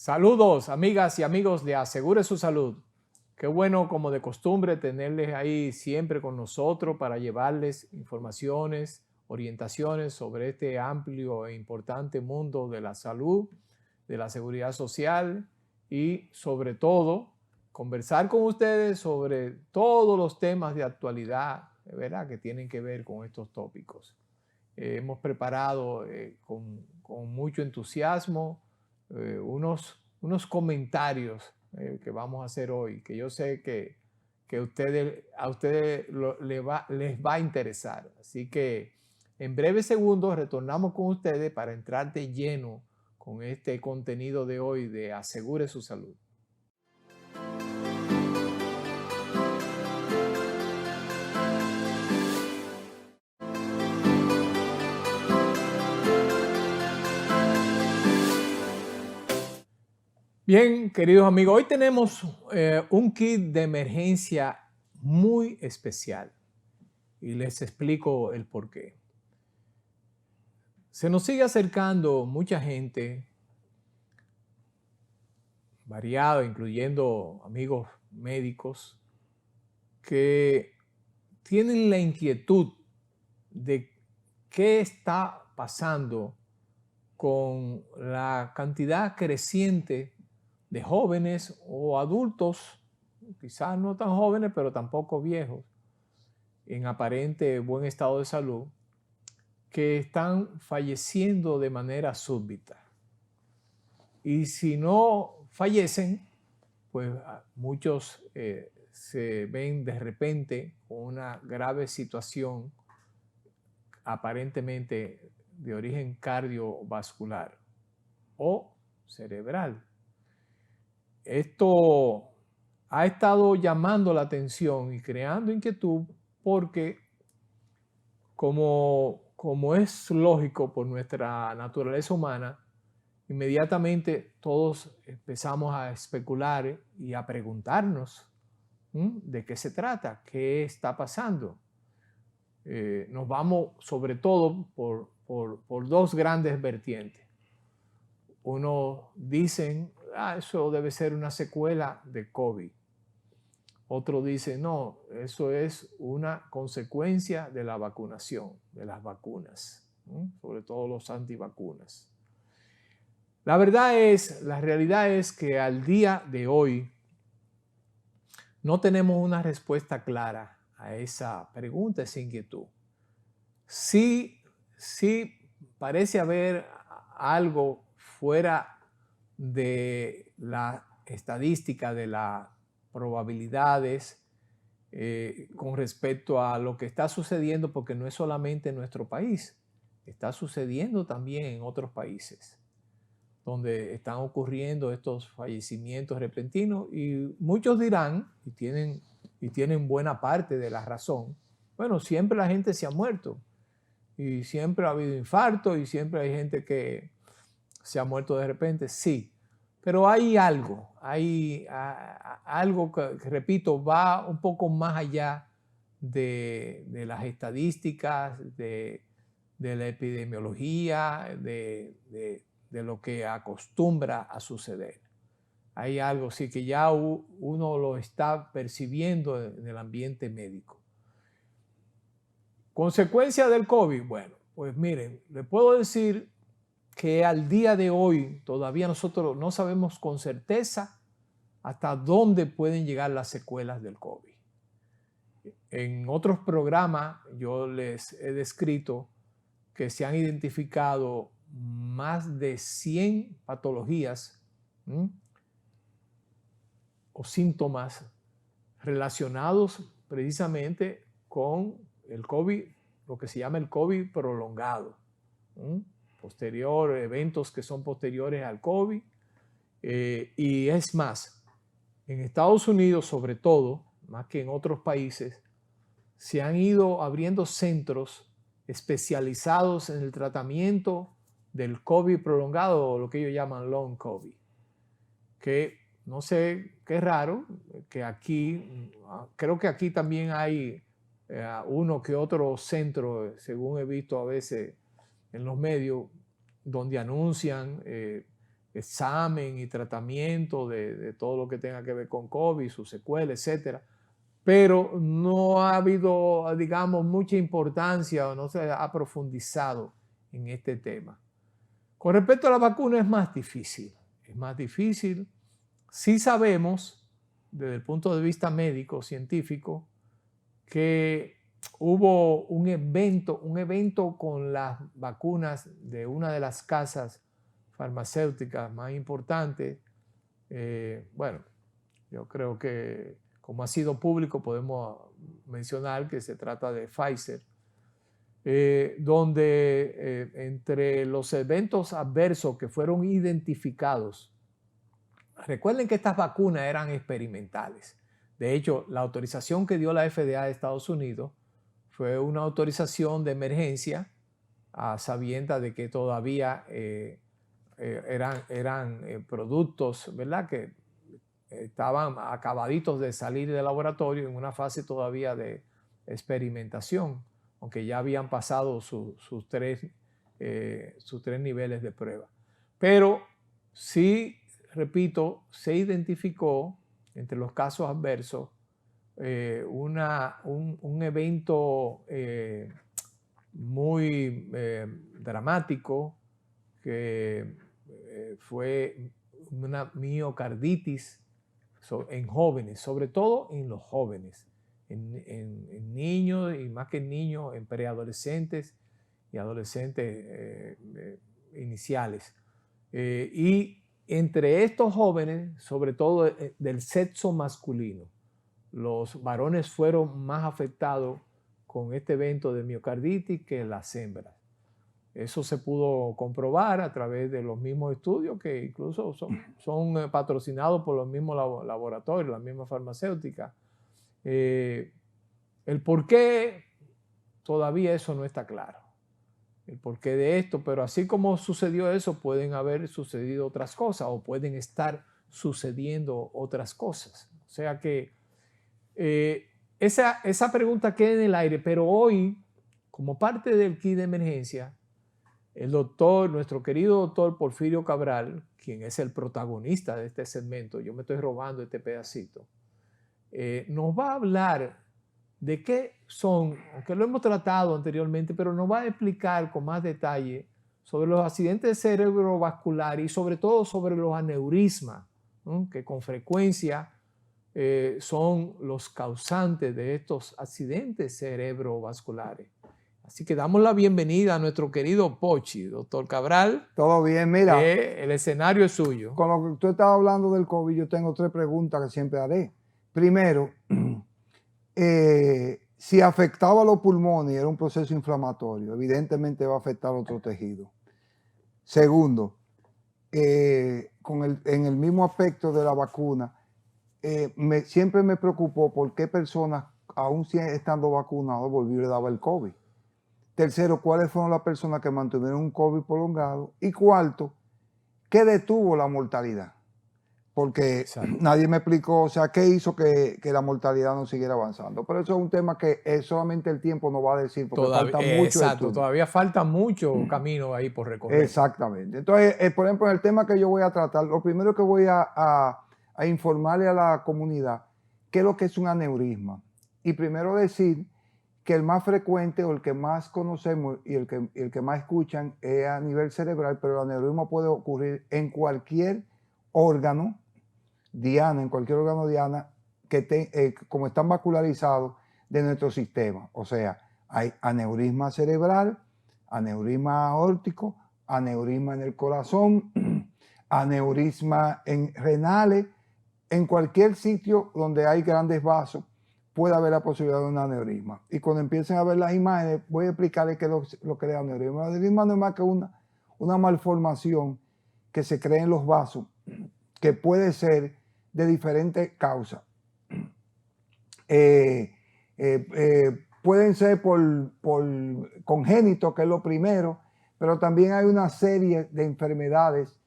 Saludos, amigas y amigos de Asegure su Salud. Qué bueno, como de costumbre, tenerles ahí siempre con nosotros para llevarles informaciones, orientaciones sobre este amplio e importante mundo de la salud, de la seguridad social y sobre todo conversar con ustedes sobre todos los temas de actualidad, ¿verdad?, que tienen que ver con estos tópicos. Hemos preparado con mucho entusiasmo unos comentarios que vamos a hacer hoy, que yo sé que a ustedes les va a interesar. Así que en breves segundos retornamos con ustedes para entrar de lleno con este contenido de hoy de Asegure su Salud. Bien, queridos amigos, hoy tenemos un kit de emergencia muy especial y les explico el por qué. Se nos sigue acercando mucha gente, variada, incluyendo amigos médicos, que tienen la inquietud de qué está pasando con la cantidad creciente de jóvenes o adultos, quizás no tan jóvenes, pero tampoco viejos, en aparente buen estado de salud, que están falleciendo de manera súbita. Y si no fallecen, pues muchos se ven de repente con una grave situación aparentemente de origen cardiovascular o cerebral. Esto ha estado llamando la atención y creando inquietud porque, como es lógico por nuestra naturaleza humana, inmediatamente todos empezamos a especular y a preguntarnos de qué se trata, qué está pasando. Nos vamos sobre todo por dos grandes vertientes. Uno dicen, eso debe ser una secuela de COVID. Otro dice, no, eso es una consecuencia de la vacunación, de las vacunas, sobre todo los antivacunas. La realidad es que al día de hoy no tenemos una respuesta clara a esa pregunta, esa inquietud. Sí parece haber algo fuera de la estadística de las probabilidades con respecto a lo que está sucediendo, porque no es solamente en nuestro país, está sucediendo también en otros países donde están ocurriendo estos fallecimientos repentinos, y muchos dirán, y tienen buena parte de la razón, bueno, siempre la gente se ha muerto, y siempre ha habido infarto, y siempre hay gente que se ha muerto de repente, sí, pero hay algo que, repito, va un poco más allá de las estadísticas, de la epidemiología, de lo que acostumbra a suceder. Hay algo sí que ya uno lo está percibiendo en el ambiente médico. Consecuencia del COVID, bueno, pues miren, le puedo decir que al día de hoy todavía nosotros no sabemos con certeza hasta dónde pueden llegar las secuelas del COVID. En otros programas yo les he descrito que se han identificado más de 100 patologías o síntomas relacionados precisamente con el COVID, lo que se llama el COVID prolongado, eventos que son posteriores al COVID. Y es más, en Estados Unidos sobre todo, más que en otros países, se han ido abriendo centros especializados en el tratamiento del COVID prolongado, o lo que ellos llaman long COVID, que no sé, qué raro, que aquí, creo que aquí también hay uno que otro centro, según he visto a veces en los medios, donde anuncian examen y tratamiento de todo lo que tenga que ver con COVID, sus secuelas, etcétera. Pero no ha habido, digamos, mucha importancia o no se ha profundizado en este tema. Con respecto a la vacuna es más difícil. Es más difícil. Sí sabemos, desde el punto de vista médico, científico, que hubo un evento con las vacunas de una de las casas farmacéuticas más importantes. Bueno, yo creo que como ha sido público podemos mencionar que se trata de Pfizer, donde entre los eventos adversos que fueron identificados, recuerden que estas vacunas eran experimentales. De hecho, la autorización que dio la FDA de Estados Unidos fue una autorización de emergencia a sabiendas de que todavía eran productos, ¿verdad?, que estaban acabaditos de salir del laboratorio en una fase todavía de experimentación, aunque ya habían pasado sus tres niveles de prueba. Pero sí, repito, se identificó entre los casos adversos un evento muy dramático que fue una miocarditis en jóvenes, sobre todo en los jóvenes, en niños y más que en niños, en preadolescentes y adolescentes iniciales. Y entre estos jóvenes, sobre todo del sexo masculino, los varones fueron más afectados con este evento de miocarditis que las hembras. Eso se pudo comprobar a través de los mismos estudios que incluso son patrocinados por los mismos laboratorios, las mismas farmacéuticas. El por qué, todavía eso no está claro. El porqué de esto, pero así como sucedió eso, pueden haber sucedido otras cosas o pueden estar sucediendo otras cosas. O sea que esa pregunta queda en el aire, pero hoy, como parte del kit de emergencia, el doctor, nuestro querido doctor Porfirio Cabral, quien es el protagonista de este segmento, yo me estoy robando este pedacito, nos va a hablar de qué son, aunque lo hemos tratado anteriormente, pero nos va a explicar con más detalle sobre los accidentes cerebrovasculares y sobre todo sobre los aneurismas, ¿no?, que con frecuencia son los causantes de estos accidentes cerebrovasculares. Así que damos la bienvenida a nuestro querido Pochi, doctor Cabral. Todo bien, mira. El escenario es suyo. Con lo que tú estabas hablando del COVID, yo tengo 3 preguntas que siempre haré. Primero, si afectaba a los pulmones y era un proceso inflamatorio, evidentemente va a afectar a otro tejido. Segundo, en el mismo aspecto de la vacuna, siempre me preocupó por qué personas, aún estando vacunados, volvieron a dar el COVID. Tercero, ¿cuáles fueron las personas que mantuvieron un COVID prolongado? Y cuarto, ¿qué detuvo la mortalidad? Porque Exacto. Nadie me explicó, o sea, qué hizo que la mortalidad no siguiera avanzando. Pero eso es un tema que solamente el tiempo nos va a decir, porque falta mucho exacto, estudio. todavía falta mucho camino ahí por recorrer. Exactamente. Entonces, por ejemplo, en el tema que yo voy a tratar, lo primero que voy a informarle a la comunidad qué es lo que es un aneurisma. Y primero decir que el más frecuente o el que más conocemos y el que más escuchan es a nivel cerebral, pero el aneurisma puede ocurrir en cualquier órgano diana, que como están vascularizados de nuestro sistema. O sea, hay aneurisma cerebral, aneurisma aórtico, aneurisma en el corazón, aneurisma en renales. En cualquier sitio donde hay grandes vasos puede haber la posibilidad de un aneurisma. Y cuando empiecen a ver las imágenes, voy a explicarles qué es lo que es el aneurisma. El aneurisma no es más que una malformación que se crea en los vasos, que puede ser de diferentes causas. Pueden ser por congénito, que es lo primero, pero también hay una serie de enfermedades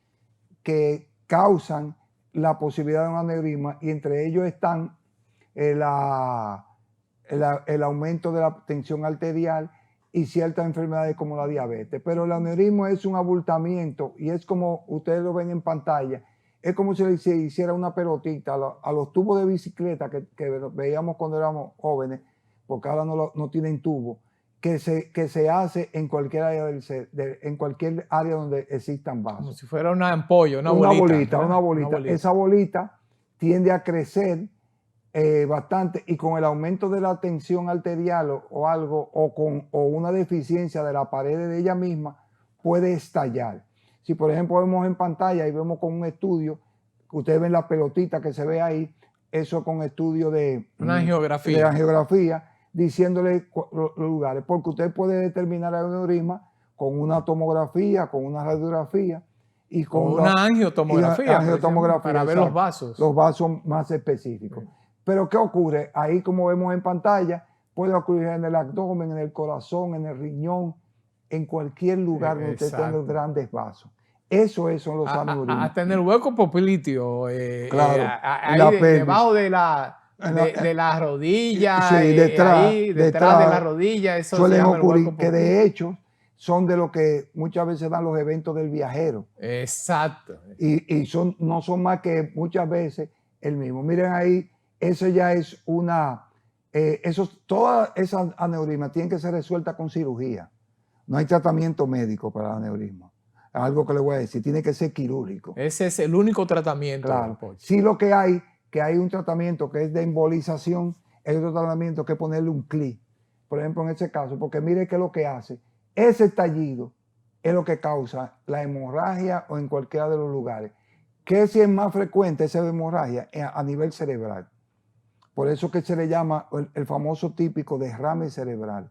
que causan la posibilidad de un aneurisma, y entre ellos están el aumento de la tensión arterial y ciertas enfermedades como la diabetes. Pero el aneurisma es un abultamiento y es como ustedes lo ven en pantalla, es como si se hiciera una pelotita a los tubos de bicicleta que veíamos cuando éramos jóvenes, porque ahora no tienen tubo, que se hace en cualquier área en cualquier área donde existan vasos. Como si fuera una ampolla, una bolita. Una bolita. Esa bolita tiende a crecer bastante, y con el aumento de la tensión arterial o algo, o una deficiencia de la pared de ella misma, puede estallar. Si por ejemplo vemos en pantalla y vemos con un estudio, que ustedes ven la pelotita que se ve ahí, eso con estudio de angiografía, diciéndole los lugares, porque usted puede determinar el aneurisma con una tomografía, con una radiografía y con una angiotomografía, para ver los vasos más específicos. Sí. Pero ¿qué ocurre? Ahí, como vemos en pantalla, puede ocurrir en el abdomen, en el corazón, en el riñón, en cualquier lugar donde usted tenga grandes vasos. Eso son los aneurismas. Hasta en el hueco popliteo, claro, debajo de la rodilla, sí, detrás de la rodilla, eso suelen ocurrir, que de hecho son de lo que muchas veces dan los eventos del viajero. Exacto. Y no son más que muchas veces el mismo. Miren ahí, eso ya es todas esas aneurismas tienen que ser resueltas con cirugía. No hay tratamiento médico para el aneurisma. Algo que le voy a decir, tiene que ser quirúrgico. Ese es el único tratamiento. Claro. Sí, lo que hay un tratamiento que es de embolización, hay otro tratamiento que es ponerle un clip, por ejemplo en ese caso, porque mire qué es lo que hace. Ese estallido es lo que causa la hemorragia o en cualquiera de los lugares. ¿Qué si es más frecuente esa hemorragia? A nivel cerebral. Por eso que se le llama el famoso típico derrame cerebral.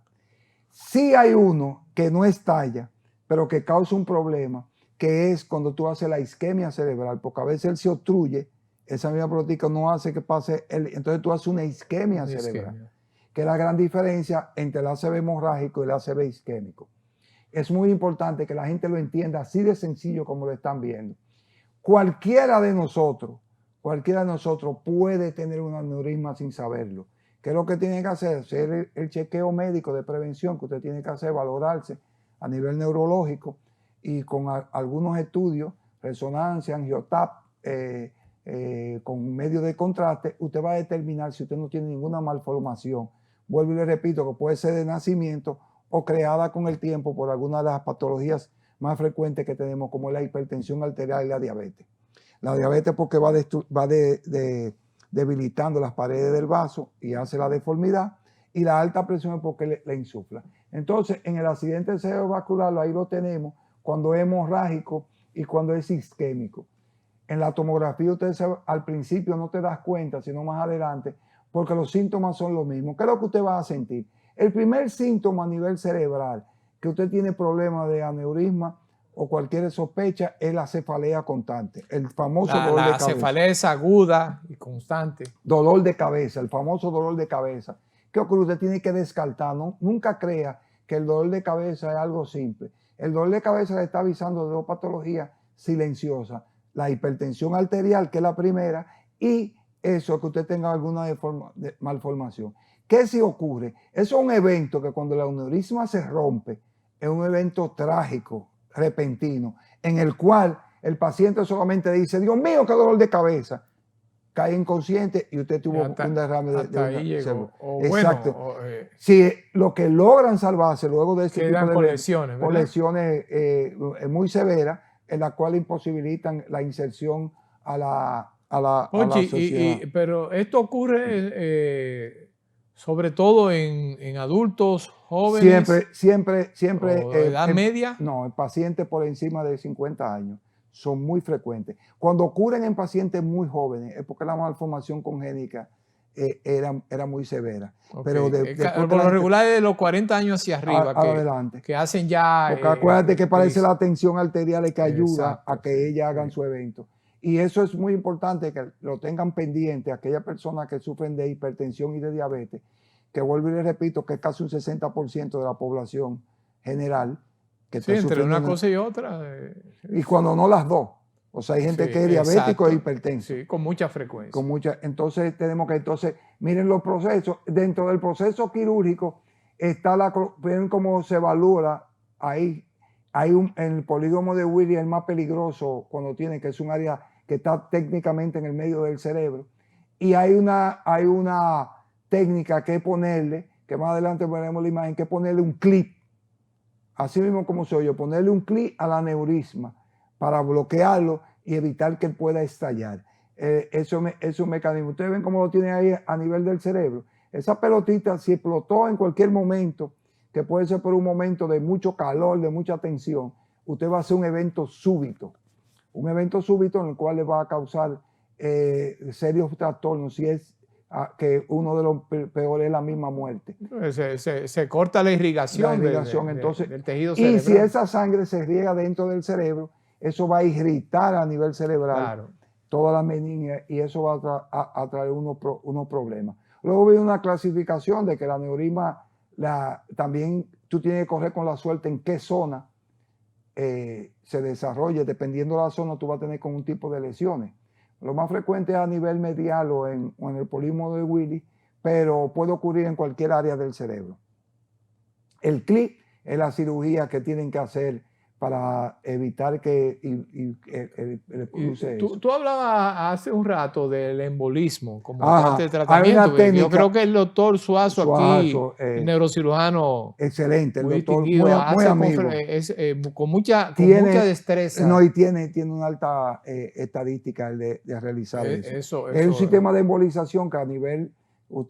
Sí hay uno que no estalla, pero que causa un problema, que es cuando tú haces la isquemia cerebral, porque a veces él se obstruye, esa misma proteína no hace que pase, entonces tú haces una isquemia cerebral, que es la gran diferencia entre el ACV hemorrágico y el ACV isquémico. Es muy importante que la gente lo entienda así de sencillo como lo están viendo. Cualquiera de nosotros puede tener un aneurisma sin saberlo. ¿Qué es lo que tiene que hacer? Hacer el chequeo médico de prevención que usted tiene que hacer, valorarse a nivel neurológico y con algunos estudios, resonancia, angiotap, con medio de contraste, usted va a determinar si usted no tiene ninguna malformación. Vuelvo y le repito que puede ser de nacimiento o creada con el tiempo por alguna de las patologías más frecuentes que tenemos, como la hipertensión arterial y la diabetes. La diabetes porque va debilitando las paredes del vaso y hace la deformidad, y la alta presión es porque le insufla. Entonces, en el accidente cerebrovascular, ahí lo tenemos cuando es hemorrágico y cuando es isquémico. En la tomografía usted al principio no te das cuenta, sino más adelante, porque los síntomas son los mismos. ¿Qué es lo que usted va a sentir? El primer síntoma a nivel cerebral, que usted tiene problemas de aneurisma o cualquier sospecha, es la cefalea constante, el famoso dolor de cabeza. La cefalea es aguda y constante. Dolor de cabeza, el famoso dolor de cabeza. ¿Qué ocurre? Usted tiene que descartar, ¿no? Nunca crea que el dolor de cabeza es algo simple. El dolor de cabeza le está avisando de dos patologías silenciosas: la hipertensión arterial, que es la primera, y eso, que usted tenga alguna malformación. ¿Qué si ocurre? Eso es un evento que cuando el aneurisma se rompe, es un evento trágico, repentino, en el cual el paciente solamente dice: Dios mío, qué dolor de cabeza. Cae inconsciente y usted tuvo un derrame de ahí llegó. Exacto. Si lo que logran salvarse luego de este tipo de lesiones, con lesiones muy severas, en la cual imposibilitan la inserción a la sociedad. Pero esto ocurre sobre todo en adultos jóvenes. Siempre. ¿Edad media? No, en pacientes por encima de 50 años. Son muy frecuentes. Cuando ocurren en pacientes muy jóvenes, es porque la malformación congénita era muy severa. Okay. Pero por lo regular de los 40 años hacia arriba, adelante. Que hacen ya... Porque acuérdate que parece la tensión arterial que ayuda a que ellas hagan su evento. Y eso es muy importante que lo tengan pendiente aquellas personas que sufren de hipertensión y de diabetes, que vuelvo y les repito que es casi un 60% de la población general. Que sí, entre una cosa y otra. Y cuando no las dos. O sea, hay gente que es diabético e hipertenso. Sí, con mucha frecuencia. Entonces tenemos que, miren los procesos. Dentro del proceso quirúrgico ven cómo se evalúa ahí. En el polígono de Willy, el más peligroso cuando tiene, que es un área que está técnicamente en el medio del cerebro. Y hay una técnica que ponerle, que más adelante veremos la imagen, que ponerle un clip, así mismo como soy yo, ponerle un clip al aneurisma para bloquearlo y evitar que él pueda estallar. Eso es un mecanismo. Ustedes ven cómo lo tienen ahí a nivel del cerebro. Esa pelotita, si explotó en cualquier momento, que puede ser por un momento de mucho calor, de mucha tensión, usted va a hacer un evento súbito en el cual le va a causar serios trastornos, si es que uno de los peores es la misma muerte. Se corta la irrigación, Entonces, del tejido cerebral. Y si esa sangre se riega dentro del cerebro, eso va a irritar a nivel cerebral toda la meninge y eso va a traer unos problemas. Luego viene una clasificación de que el aneurisma, también tú tienes que correr con la suerte en qué zona se desarrolle. Dependiendo de la zona, tú vas a tener con un tipo de lesiones. Lo más frecuente es a nivel medial o en el polígono de Willy, pero puede ocurrir en cualquier área del cerebro. El clip es la cirugía que tienen que hacer para evitar que cruce eso. Tú hablabas hace un rato del embolismo como parte de Hay una tratamiento. técnica, yo creo que el doctor Suazo aquí, el neurocirujano excelente, el muy doctor, distinguido, muy amigo. Con mucha destreza. No, y tiene una alta estadística de realizar eso. Es un sistema de embolización que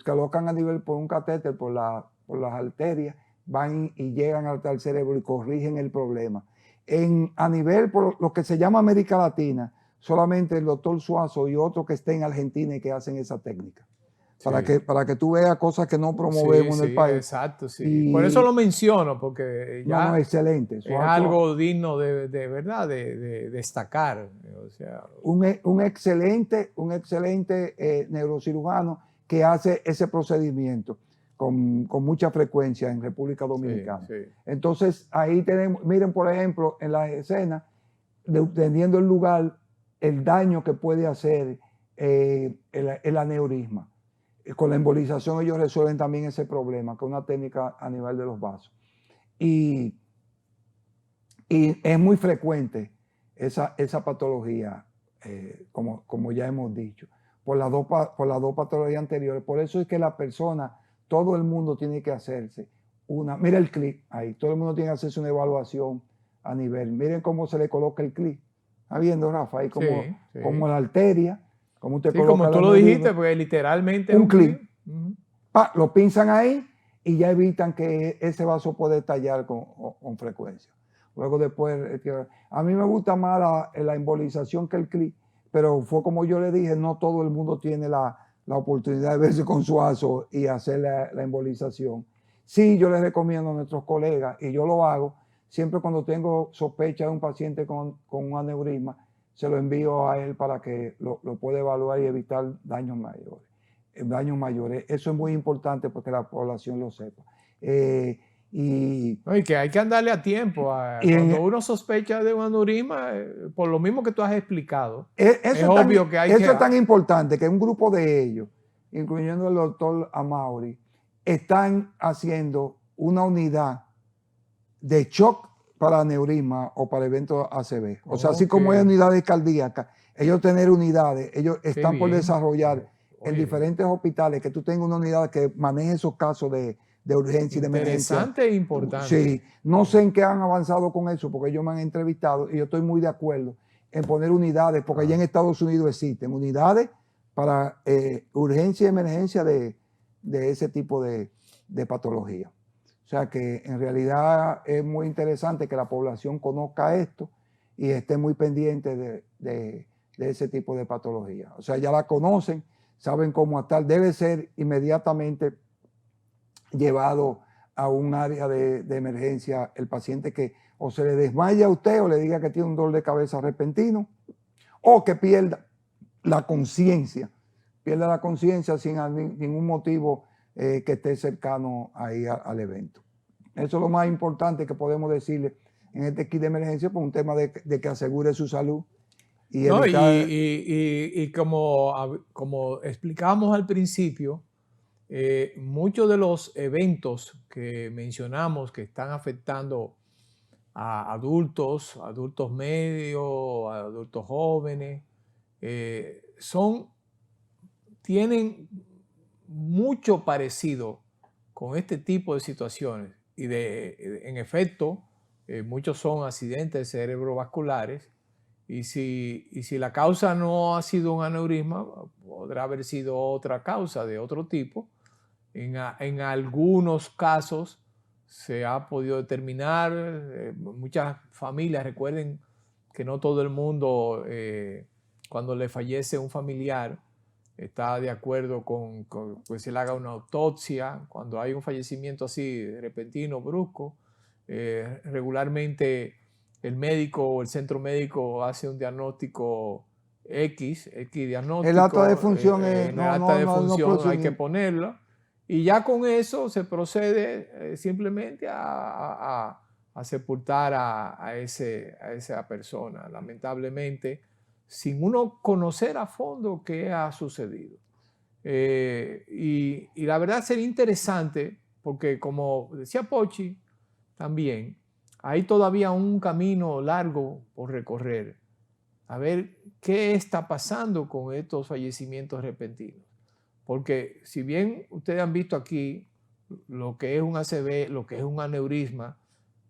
colocan a nivel por un catéter, por las arterias, van y llegan hasta el cerebro y corrigen el problema. A nivel, por lo que se llama América Latina, solamente el doctor Suazo y otros que estén en Argentina y que hacen esa técnica. Sí. Para que tú veas cosas que no promovemos en el país. Exacto, sí. Por eso lo menciono, porque ya no, excelente. Es algo digno de verdad, de destacar. O sea, un excelente neurocirujano que hace ese procedimiento con mucha frecuencia en República Dominicana. Sí. Entonces, ahí tenemos, miren, por ejemplo, en las escenas, dependiendo del lugar, el daño que puede hacer el aneurisma. Con la embolización ellos resuelven también ese problema, con una técnica a nivel de los vasos. Y es muy frecuente esa patología, como ya hemos dicho, por las dos patologías anteriores. Por eso es que la persona, todo el mundo tiene que hacerse mira el clip ahí, todo el mundo tiene que hacerse una evaluación a nivel. Miren cómo se le coloca el clip. ¿Está viendo, Rafa? Ahí como la arteria, como usted coloca. Como tú lo dijiste, porque literalmente un clip. Lo pinzan ahí y ya evitan que ese vaso pueda estallar con frecuencia. Luego después, a mí me gusta más la embolización que el clip, pero fue como yo le dije, no todo el mundo tiene la oportunidad de verse con Suazo y hacer la embolización. Sí, yo les recomiendo a nuestros colegas, y yo lo hago, siempre cuando tengo sospecha de un paciente con un aneurisma, se lo envío a él para que lo pueda evaluar y evitar daños mayores. Eso es muy importante porque la población lo sepa. Y que hay que andarle a tiempo. Cuando uno sospecha de un aneurisma, por lo mismo que tú has explicado, es obvio que hay que... Eso es tan importante que un grupo de ellos, incluyendo el doctor Amaury, están haciendo una unidad de shock para aneurisma o para eventos ACV. O sea, así como hay unidades cardíacas, ellos están por desarrollar en diferentes hospitales que tú tengas una unidad que maneje esos casos de urgencia y de emergencia. Interesante e importante. Sí, no sé en qué han avanzado con eso, porque ellos me han entrevistado y yo estoy muy de acuerdo en poner unidades, porque allá en Estados Unidos existen unidades para urgencia y emergencia de ese tipo de patología. O sea que en realidad es muy interesante que la población conozca esto y esté muy pendiente de ese tipo de patología. O sea, ya la conocen, saben cómo estar. Debe ser inmediatamente llevado a un área de emergencia el paciente que o se le desmaya a usted o le diga que tiene un dolor de cabeza repentino o que pierda la conciencia sin ningún motivo que esté cercano ahí al evento. Eso es lo más importante que podemos decirle en este kit de emergencia por un tema de que asegure su salud. Y como explicábamos al principio, muchos de los eventos que mencionamos que están afectando a adultos, adultos medios, adultos jóvenes, tienen mucho parecido con este tipo de situaciones y en efecto muchos son accidentes cerebrovasculares y si la causa no ha sido un aneurisma, podrá haber sido otra causa de otro tipo. En algunos casos se ha podido determinar, muchas familias, recuerden que no todo el mundo cuando le fallece un familiar está de acuerdo con que se le haga una autopsia. Cuando hay un fallecimiento así repentino, brusco, regularmente el médico o el centro médico hace un diagnóstico X diagnóstico. El acta de función en el acta de función hay que ponerlo. Y ya con eso se procede simplemente a sepultar a esa persona, lamentablemente, sin uno conocer a fondo qué ha sucedido. Y la verdad sería interesante, porque como decía Pochi también, hay todavía un camino largo por recorrer, a ver qué está pasando con estos fallecimientos repentinos. Porque si bien ustedes han visto aquí lo que es un ACV, lo que es un aneurisma,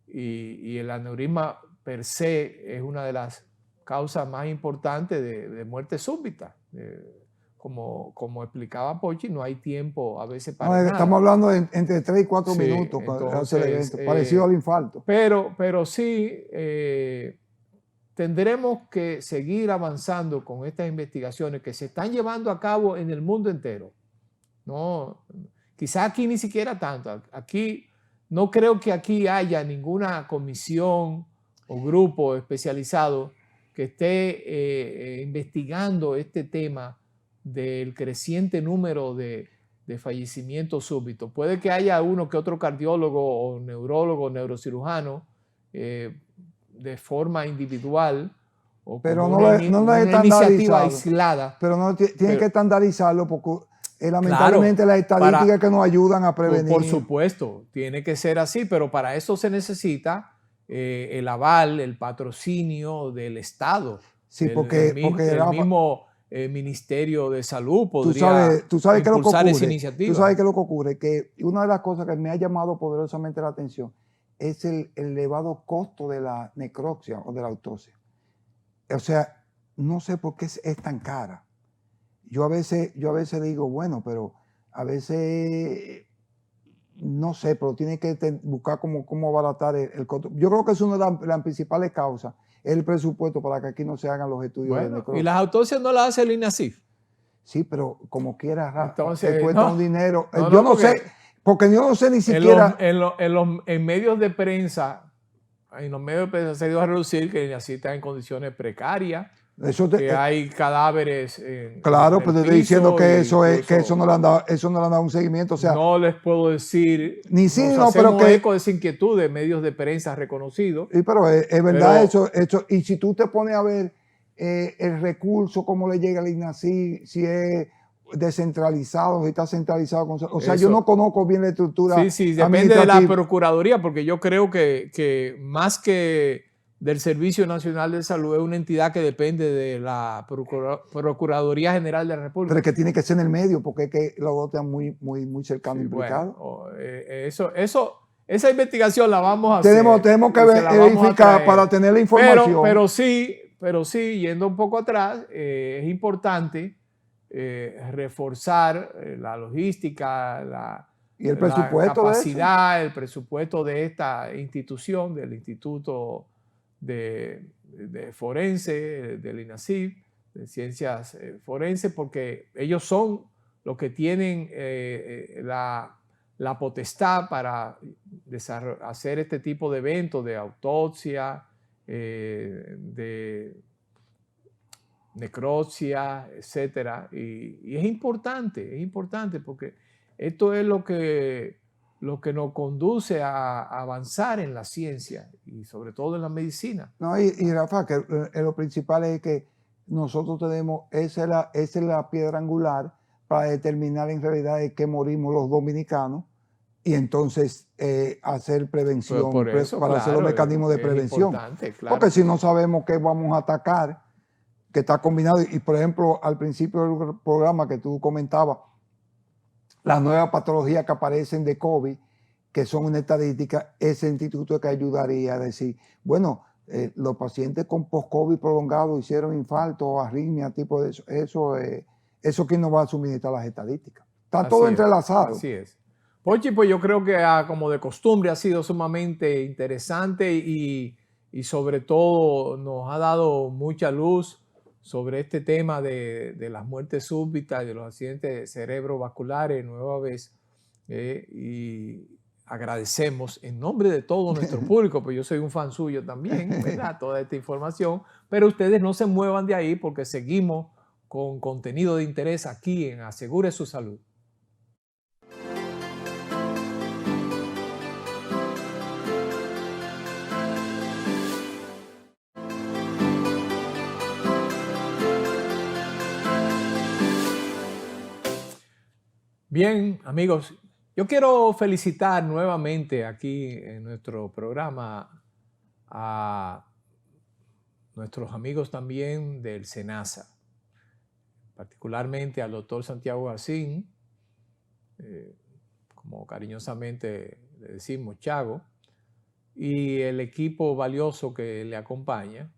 y el aneurisma per se es una de las causas más importantes de muerte súbita. Como explicaba Pochi, no hay tiempo a veces para nada. Estamos hablando de entre 3 y 4 Sí, minutos para hacer el evento, parecido al infarto. Pero sí, tendremos que seguir avanzando con estas investigaciones que se están llevando a cabo en el mundo entero. No, quizá aquí ni siquiera tanto. Aquí no creo que aquí haya ninguna comisión o grupo especializado que esté investigando este tema del creciente número de fallecimientos súbitos. Puede que haya uno que otro cardiólogo o neurólogo, neurocirujano, de forma individual, o pero como una iniciativa aislada. Pero no tiene que estandarizarlo porque lamentablemente claro, las estadísticas que nos ayudan a prevenir. Por supuesto, tiene que ser así, pero para eso se necesita el aval, el patrocinio del Estado. Sí, porque el mismo Ministerio de Salud podría tú sabes impulsar esa iniciativa. Tú sabes qué es lo que ocurre, que una de las cosas que me ha llamado poderosamente la atención es el elevado costo de la necropsia o de la autopsia. O sea, no sé por qué es tan cara. Yo a veces digo, bueno, pero a veces, no sé, pero tiene que buscar cómo abaratar el costo. Yo creo que es una de las principales causas, el presupuesto para que aquí no se hagan los estudios de necropsia. Y las autopsias no las hace el INASIF. Sí, pero como quiera, entonces cuesta un dinero. Yo no sé, porque yo no sé ni siquiera. En medios de prensa, en los medios de prensa se dio a reducir que el INASIF está en condiciones precarias. Que hay cadáveres claro, pero estoy diciendo que eso no le han dado un seguimiento. O sea, no les puedo decir, ni sí, nos no, hacemos pero que eco de esa inquietud de medios de prensa reconocidos. Sí, pero es verdad eso. Y si tú te pones a ver el recurso, cómo le llega al INASIF, si es descentralizado, si está centralizado. O sea, yo no conozco bien la estructura. Sí, depende de la Procuraduría, porque yo creo que más que del Servicio Nacional de Salud es una entidad que depende de la Procuraduría General de la República. Pero es que tiene que ser en el medio, porque es que los dos están muy cercanos implicados. Bueno, esa investigación la vamos a hacer. Tenemos que verificar para tener la información. Pero sí, yendo un poco atrás, es importante reforzar la logística, y el presupuesto, la capacidad, el presupuesto de esta institución, del Instituto de Forense, del INASIF, de Ciencias Forenses, porque ellos son los que tienen la potestad para hacer este tipo de eventos de autopsia, de necropsia, etcétera. Y es importante porque esto es lo que nos conduce a avanzar en la ciencia y sobre todo en la medicina. No, y Rafa, que lo principal es que nosotros tenemos, esa es la piedra angular para determinar en realidad de qué morimos los dominicanos y entonces hacer prevención, por eso, para hacer los claro, mecanismos de prevención. Claro. Porque si no sabemos qué vamos a atacar, que está combinado, y por ejemplo, al principio del programa que tú comentabas, las nuevas patologías que aparecen de COVID, que son una estadística, ese instituto que ayudaría a decir, bueno, los pacientes con post-COVID prolongado hicieron infarto, arritmia, tipo de eso que nos va a suministrar las estadísticas. Está todo entrelazado. Así es. Pochi, pues yo creo que como de costumbre ha sido sumamente interesante y sobre todo nos ha dado mucha luz sobre este tema de las muertes súbitas, de los accidentes cerebrovasculares, nueva vez. Y agradecemos en nombre de todo nuestro público, pues yo soy un fan suyo también, ¿verdad? Toda esta información, pero ustedes no se muevan de ahí porque seguimos con contenido de interés aquí en Asegure su Salud. Bien, amigos, yo quiero felicitar nuevamente aquí en nuestro programa a nuestros amigos también del SENASA, particularmente al doctor Santiago Garcín, como cariñosamente le decimos Chago, y el equipo valioso que le acompaña,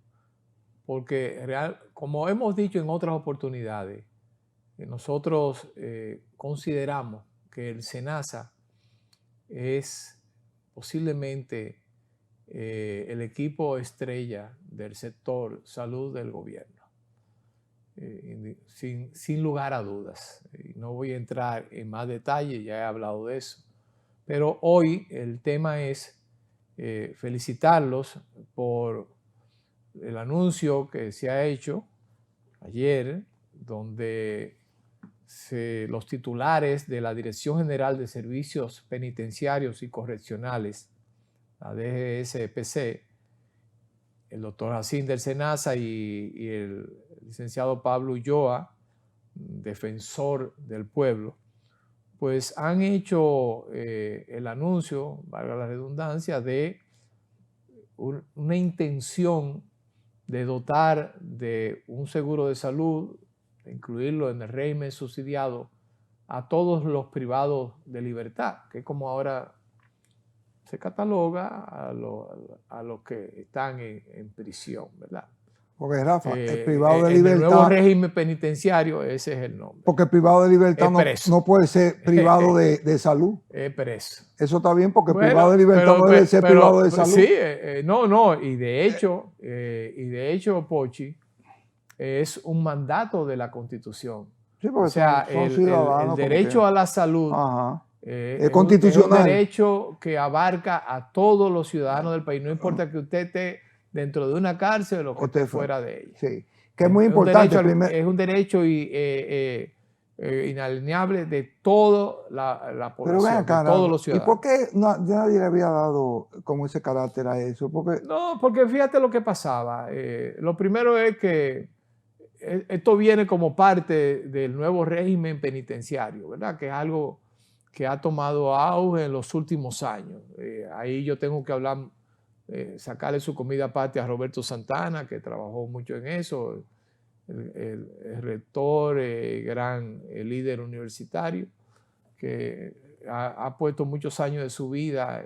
porque como hemos dicho en otras oportunidades, nosotros consideramos que el SENASA es posiblemente el equipo estrella del sector salud del gobierno, sin lugar a dudas. No voy a entrar en más detalle, ya he hablado de eso, pero hoy el tema es felicitarlos por el anuncio que se ha hecho ayer, donde los titulares de la Dirección General de Servicios Penitenciarios y Correccionales, la DGSPC, el doctor Jacín del SENASA y el licenciado Pablo Ulloa, defensor del pueblo, pues han hecho el anuncio, valga la redundancia, de una intención de dotar de un seguro de salud, de incluirlo en el régimen subsidiado a todos los privados de libertad, que como ahora se cataloga a los que están en prisión, ¿verdad? Porque Rafa, el privado de libertad... En el nuevo régimen penitenciario, ese es el nombre. Porque el privado de libertad no puede ser privado de salud. Es preso. Eso está bien porque el privado de libertad no debe ser privado de salud. Sí, no, y de hecho, Pochi, es un mandato de la Constitución. Sí, porque o sea, son ciudadanos. El derecho a la salud es constitucional. Es un derecho que abarca a todos los ciudadanos del país. No importa que usted esté dentro de una cárcel o que esté fuera de ella. Sí, que es muy importante. Es un derecho inalienable de toda la población, acá, de todos los ciudadanos. ¿Y por qué nadie le había dado como ese carácter a eso? No, porque fíjate lo que pasaba. Lo primero es que esto viene como parte del nuevo régimen penitenciario, ¿verdad? Que es algo que ha tomado auge en los últimos años. Ahí yo tengo que hablar, sacarle su comida aparte a Roberto Santana, que trabajó mucho en eso, el rector, gran líder universitario, que ha puesto muchos años de su vida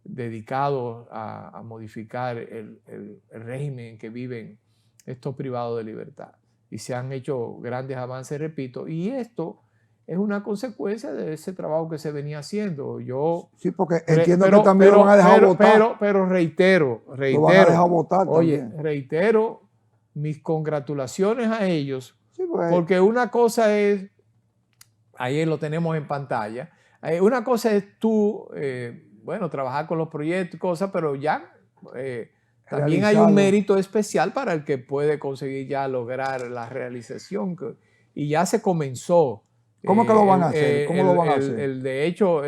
dedicado a modificar el régimen en que viven estos privados de libertad. Y se han hecho grandes avances, repito, y esto es una consecuencia de ese trabajo que se venía haciendo. Sí, porque entiendo que también lo van a dejar votar. Pero reitero. Lo van a dejar votar también. Reitero mis congratulaciones a ellos, sí, pues, porque una cosa es, ahí lo tenemos en pantalla, una cosa es tú, trabajar con los proyectos y cosas, pero ya también hay un mérito especial para el que puede conseguir ya lograr la realización, y ya se comenzó. ¿Cómo que lo van a hacer? ¿Cómo lo van a hacer? De hecho,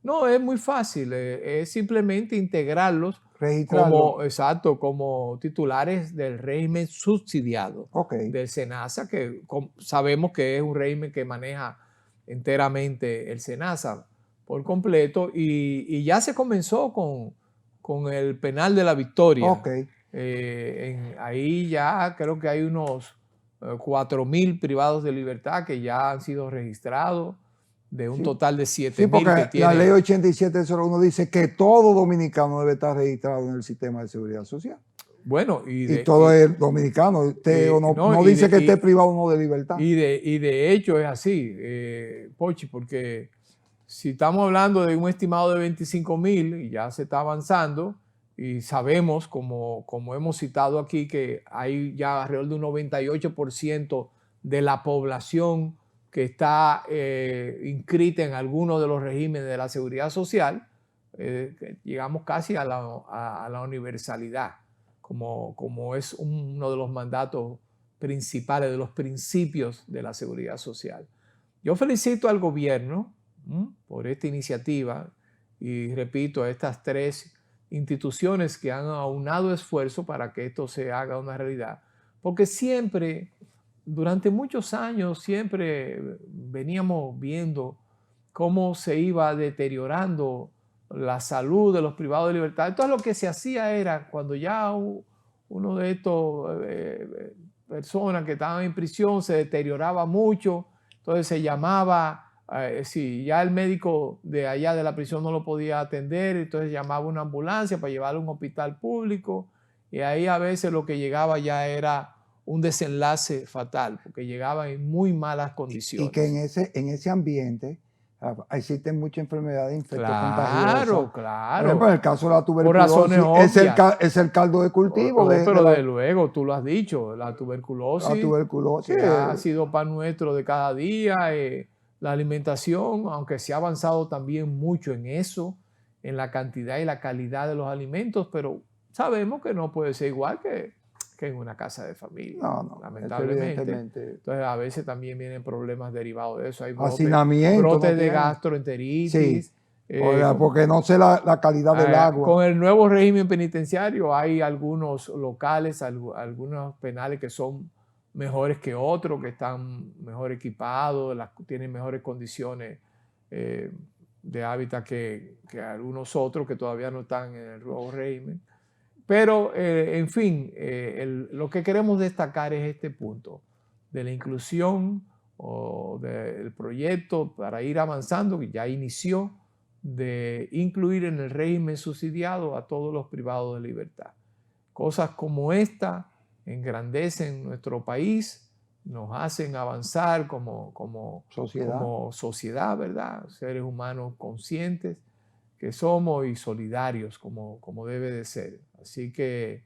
no, es muy fácil, es simplemente integrarlos registrarlo. exacto, como titulares del régimen subsidiado Ok. del SENASA, que sabemos que es un régimen que maneja enteramente el SENASA por completo, y ya se comenzó con el penal de la Victoria. Ok. Ahí ya creo que hay unos 4.000 privados de libertad que ya han sido registrados, de un Sí. total de Sí, 7.000 porque que tiene. la ley 8701 dice que todo dominicano debe estar registrado en el sistema de seguridad social. Bueno, Y todo es dominicano. No dice que esté privado o no de libertad. Y de hecho es así, Pochi, porque si estamos hablando de un estimado de 25.000 y ya se está avanzando, y sabemos, como hemos citado aquí, que hay ya alrededor de un 98% de la población que está inscrita en alguno de los regímenes de la seguridad social, llegamos casi a la universalidad, como es uno de los mandatos principales, de los principios de la seguridad social. Yo felicito al gobierno por esta iniciativa y repito, a estas 3 instituciones que han aunado esfuerzo para que esto se haga una realidad, porque siempre, durante muchos años, siempre veníamos viendo cómo se iba deteriorando la salud de los privados de libertad. Entonces lo que se hacía era, cuando ya uno de estos personas que estaban en prisión se deterioraba mucho, entonces se llamaba, si ya el médico de allá de la prisión no lo podía atender, entonces llamaba una ambulancia para llevarlo a un hospital público, y ahí a veces lo que llegaba ya era un desenlace fatal, porque llegaba en muy malas condiciones. Y que en ese ambiente existen muchas enfermedades infectocontagiosas. Claro, claro. Por ejemplo, en el caso de la Por razones tuberculosis, obvias. es el caldo de cultivo. Pero desde luego, tú lo has dicho, la tuberculosis que ha sido pan nuestro de cada día, la alimentación, aunque se ha avanzado también mucho en eso, en la cantidad y la calidad de los alimentos, pero sabemos que no puede ser igual que en una casa de familia, No, lamentablemente. evidentemente. Entonces a veces también vienen problemas derivados de eso. Hay hacinamiento, brotes de gastroenteritis. Sí. Porque no sé la calidad del agua. Con el nuevo régimen penitenciario hay algunos locales, algunos penales que son mejores que otros, que están mejor equipados, tienen mejores condiciones de hábitat que algunos otros que todavía no están en el nuevo régimen. Pero, en fin, lo que queremos destacar es este punto de la inclusión o del proyecto para ir avanzando, que ya inició, de incluir en el régimen subsidiado a todos los privados de libertad. Cosas como esta engrandecen nuestro país, nos hacen avanzar como sociedad, ¿verdad? Seres humanos conscientes que somos y solidarios como debe de ser. Así que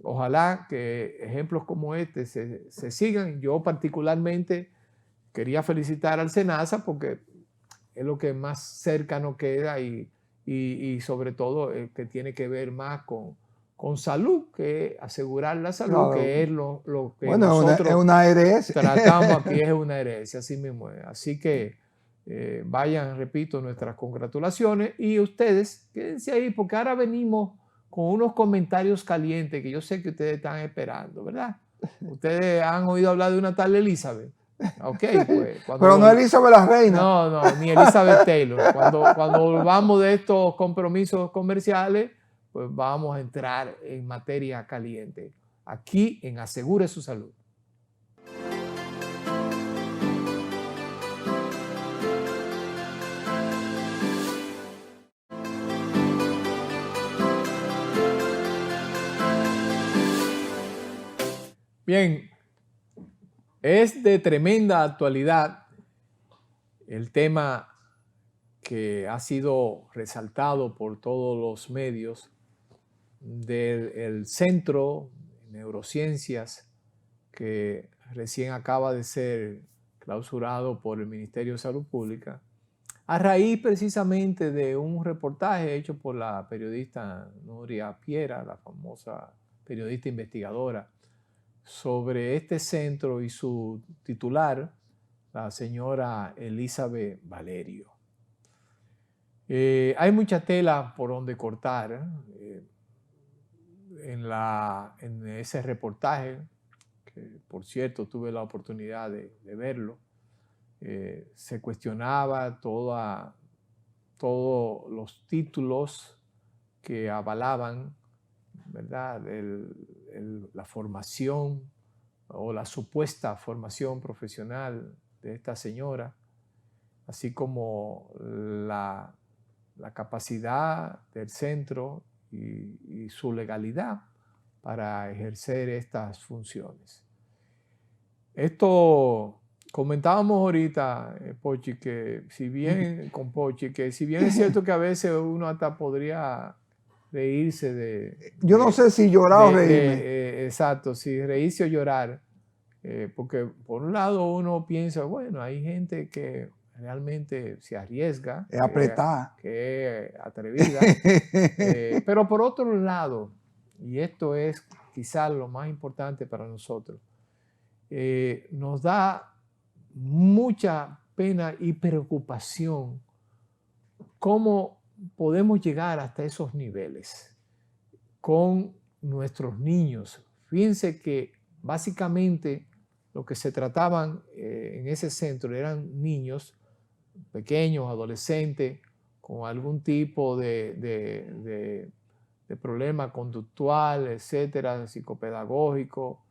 ojalá que ejemplos como este se sigan. Yo particularmente quería felicitar al SENASA porque es lo que más cerca nos queda y sobre todo que tiene que ver más con salud, que asegurar la salud, claro, que es lo que nosotros es una herencia. Tratamos aquí, es una herencia, así mismo es. Así que vayan, repito, nuestras congratulaciones y ustedes quédense ahí porque ahora venimos con unos comentarios calientes que yo sé que ustedes están esperando, ¿verdad? Ustedes han oído hablar de una tal Elizabeth. Ok, pues. Pero no Elizabeth la reina. No, ni Elizabeth Taylor. Cuando volvamos de estos compromisos comerciales, pues vamos a entrar en materia caliente. Aquí en Asegure su Salud. Bien, es de tremenda actualidad el tema que ha sido resaltado por todos los medios del Centro de Neurociencias que recién acaba de ser clausurado por el Ministerio de Salud Pública, a raíz precisamente de un reportaje hecho por la periodista Nuria Piera, la famosa periodista investigadora, sobre este centro y su titular, la señora Elizabeth Valerio. Hay mucha tela por donde cortar. en ese reportaje, que por cierto tuve la oportunidad de verlo, se cuestionaba todos los títulos que avalaban, ¿verdad?, la formación o la supuesta formación profesional de esta señora, así como la capacidad del centro y su legalidad para ejercer estas funciones. Esto comentábamos ahorita, Pochi, que si bien es cierto que a veces uno hasta podría reírse yo no sé si llorar o reírme. Exacto, si reírse o llorar, porque por un lado uno piensa, bueno, hay gente que realmente se arriesga, Es apretada, que es atrevida, pero por otro lado, y esto es quizás lo más importante para nosotros, nos da mucha pena y preocupación cómo podemos llegar hasta esos niveles con nuestros niños. Fíjense que básicamente lo que se trataban en ese centro eran niños pequeños, adolescentes, con algún tipo de problema conductual, etcétera, psicopedagógico,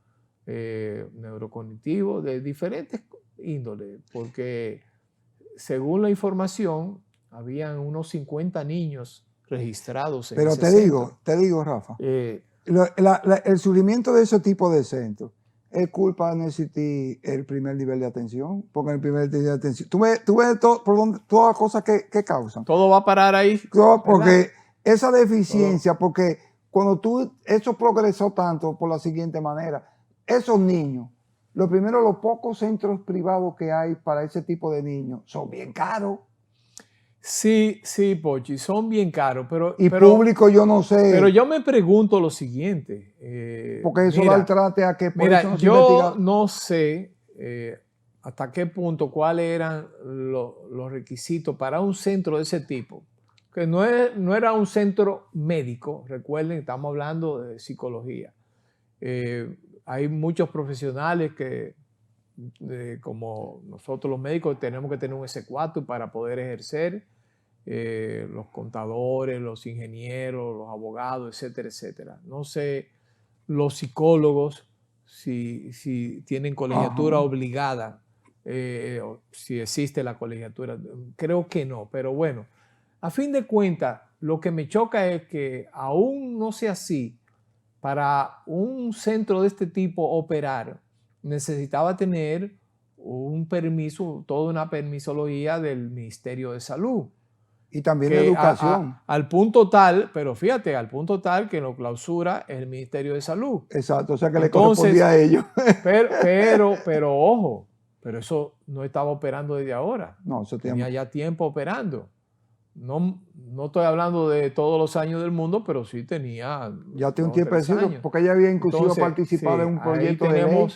neurocognitivo, de diferentes índoles, porque según la información, habían unos 50 niños registrados en Pero ese centro. te digo, Rafa, el surgimiento de ese tipo de centros es culpa de no existir el primer nivel de atención, porque en el primer nivel de atención, tú ves todas las cosas que causan. Todo va a parar ahí. Porque ¿verdad? esa deficiencia, porque cuando eso progresó tanto por la siguiente manera, esos niños, lo primero, los pocos centros privados que hay para ese tipo de niños son bien caros. Sí, Pochi, son bien caros, pero público yo no sé. Pero yo me pregunto lo siguiente. Porque eso da el trate a que por eso no se yo investiga. no sé hasta qué punto, cuáles eran los requisitos para un centro de ese tipo, que no era un centro médico, recuerden, estamos hablando de psicología. Hay muchos profesionales que, como nosotros los médicos, tenemos que tener un S4 para poder ejercer, los contadores, los ingenieros, los abogados, etcétera, etcétera. No sé, los psicólogos, si tienen colegiatura obligada, si existe la colegiatura, creo que no, pero bueno, a fin de cuentas, lo que me choca es que aún no sea así, para un centro de este tipo operar, necesitaba tener un permiso, toda una permisología del Ministerio de Salud. Y también de educación. Al punto tal, pero fíjate, al punto tal que lo clausura el Ministerio de Salud. Exacto, o sea que le correspondía a ellos. Pero ojo, pero eso no estaba operando desde ahora. No, eso tenía ya tiempo operando. No estoy hablando de todos los años del mundo, pero sí tenía. Ya tiene un tiempo, porque ella había inclusive participado en un proyecto de ley.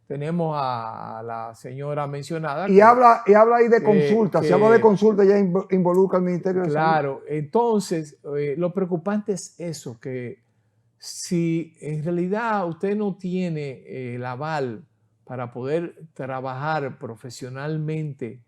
Tenemos a la señora mencionada. Y habla ahí de consulta. Si habla de consulta, ya involucra al Ministerio de Salud. Claro, entonces lo preocupante es eso, que si en realidad usted no tiene el aval para poder trabajar profesionalmente,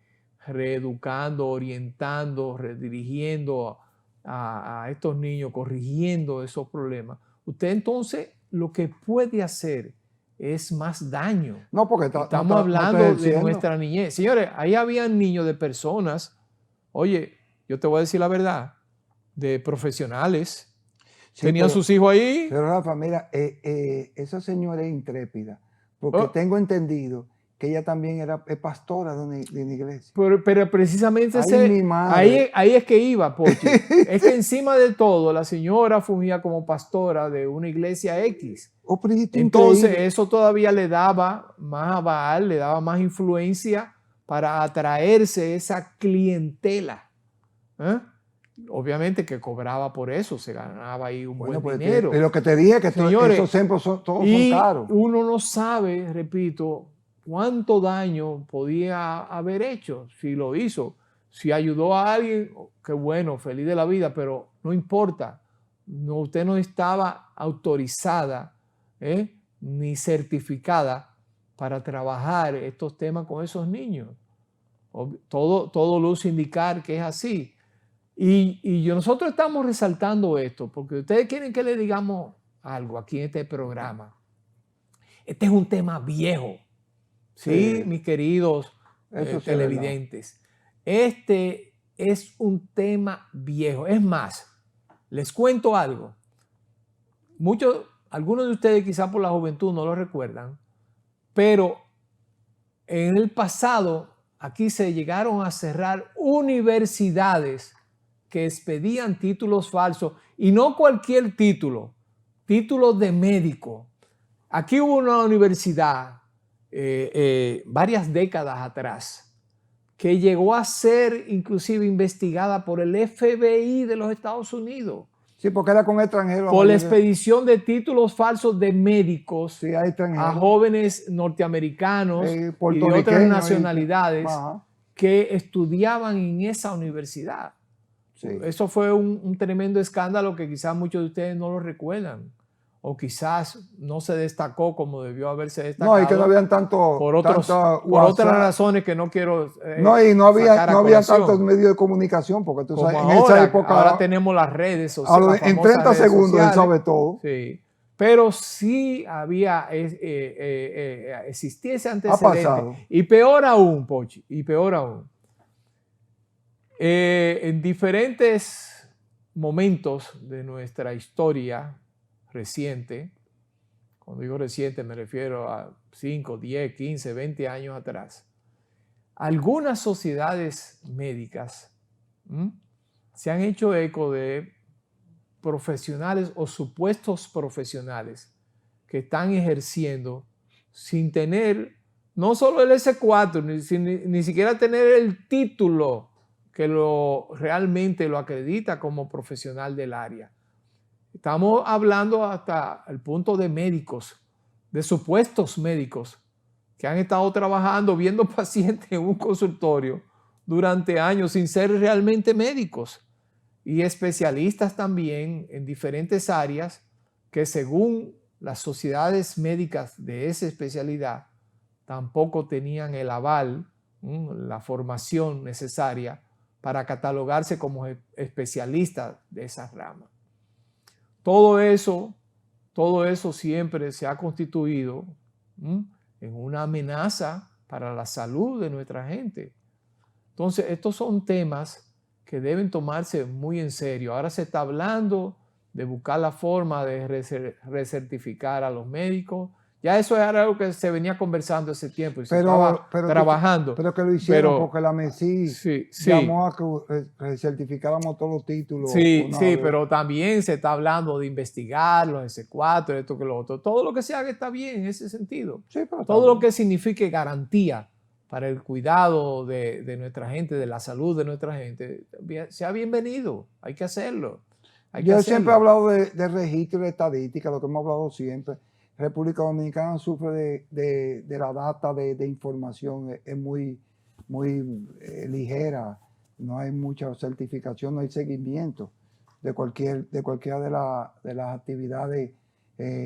reeducando, orientando, redirigiendo a estos niños, corrigiendo esos problemas, usted entonces lo que puede hacer es más daño. No, porque estamos hablando de nuestra niñez. Señores, ahí habían niños de personas, oye, yo te voy a decir la verdad, de profesionales, tenían sus hijos ahí. Pero Rafa, mira, esa señora es intrépida, porque tengo entendido que ella también es pastora de una iglesia. Pero precisamente ahí es que iba, Pochi. Es que encima de todo, la señora fungía como pastora de una iglesia X. Entonces, eso todavía le daba más aval, le daba más influencia para atraerse esa clientela. Obviamente que cobraba por eso, se ganaba ahí un buen dinero. Pero lo que te dije, que señores, esos centros todos son caros. Uno no sabe, repito, cuánto daño podía haber hecho si lo hizo. Si ayudó a alguien, qué bueno, feliz de la vida, pero no importa. no, usted no estaba autorizada ni certificada para trabajar estos temas con esos niños. Todo luce indicar que es así. Y nosotros estamos resaltando esto porque ustedes quieren que le digamos algo aquí en este programa. Este es un tema viejo, ¿sí? Sí. Mis queridos Eso sí es televidentes. Este es un tema viejo. Es más, les cuento algo. Algunos de ustedes quizás por la juventud no lo recuerdan, pero en el pasado aquí se llegaron a cerrar universidades que expedían títulos falsos, y no cualquier título, títulos de médico. Aquí hubo una universidad varias décadas atrás que llegó a ser inclusive investigada por el FBI de los Estados Unidos. Sí, porque era con extranjeros. Por la expedición de títulos falsos de médicos, sí, a jóvenes norteamericanos y de otras nacionalidades que estudiaban en esa universidad. Sí. Eso fue un tremendo escándalo que quizás muchos de ustedes no lo recuerdan. O quizás no se destacó como debió haberse destacado. No, y que no habían por otras razones que no quiero no había tantos medios de comunicación, porque tú sabes, en esa época... Ahora tenemos las redes sociales. En 30 segundos él sabe todo. Sí. Pero sí existía ese antecedente. Ha pasado. Y peor aún, Pochi, y peor aún. En diferentes momentos de nuestra historia reciente, cuando digo reciente me refiero a 5, 10, 15, 20 años atrás, algunas sociedades médicas se han hecho eco de profesionales o supuestos profesionales que están ejerciendo sin tener no solo el S4, ni siquiera tener el título que realmente lo acredita como profesional del área. Estamos hablando hasta el punto de médicos, de supuestos médicos que han estado trabajando, viendo pacientes en un consultorio durante años sin ser realmente médicos, y especialistas también en diferentes áreas que según las sociedades médicas de esa especialidad tampoco tenían el aval, la formación necesaria para catalogarse como especialistas de esa rama. Todo eso siempre se ha constituido en una amenaza para la salud de nuestra gente. Entonces, estos son temas que deben tomarse muy en serio. Ahora se está hablando de buscar la forma de recertificar a los médicos. Ya eso era algo que se venía conversando hace tiempo y se estaba trabajando. Pero que lo hicieron porque la MESI llamó a que recertificáramos todos los títulos. Sí, pero también se está hablando de investigar los S4, esto que lo otro. Todo lo que se haga está bien en ese sentido. Sí, pero todo lo que signifique garantía para el cuidado de nuestra gente, de la salud de nuestra gente, sea bienvenido. Hay que hacerlo. Yo siempre he hablado de registro de estadística, lo que hemos hablado siempre. República Dominicana sufre de la data de información, es muy ligera, no hay mucha certificación, no hay seguimiento de cualquiera de las actividades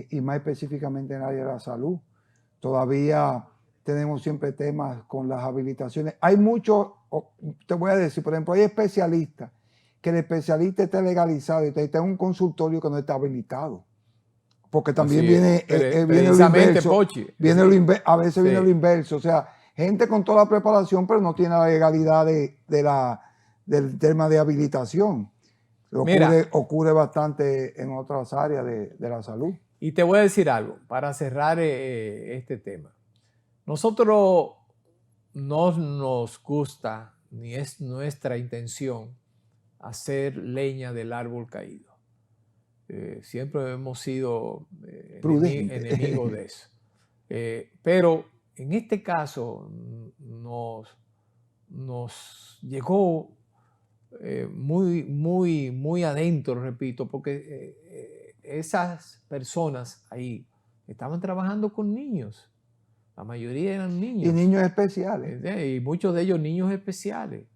y más específicamente en el área de la salud. Todavía tenemos siempre temas con las habilitaciones. Hay muchos, te voy a decir, por ejemplo, hay especialistas, que el especialista esté legalizado y está en un consultorio que no está habilitado. Porque también viene lo inverso. Pochi. A veces viene lo inverso. O sea, gente con toda la preparación, pero no tiene la legalidad del tema de habilitación. Ocurre bastante en otras áreas de la salud. Y te voy a decir algo para cerrar este tema. Nosotros no nos gusta, ni es nuestra intención, hacer leña del árbol caído. Siempre hemos sido enemigos de eso. Pero en este caso nos llegó muy adentro, repito, porque esas personas ahí estaban trabajando con niños. La mayoría eran niños. Y niños especiales. Y muchos de ellos niños especiales.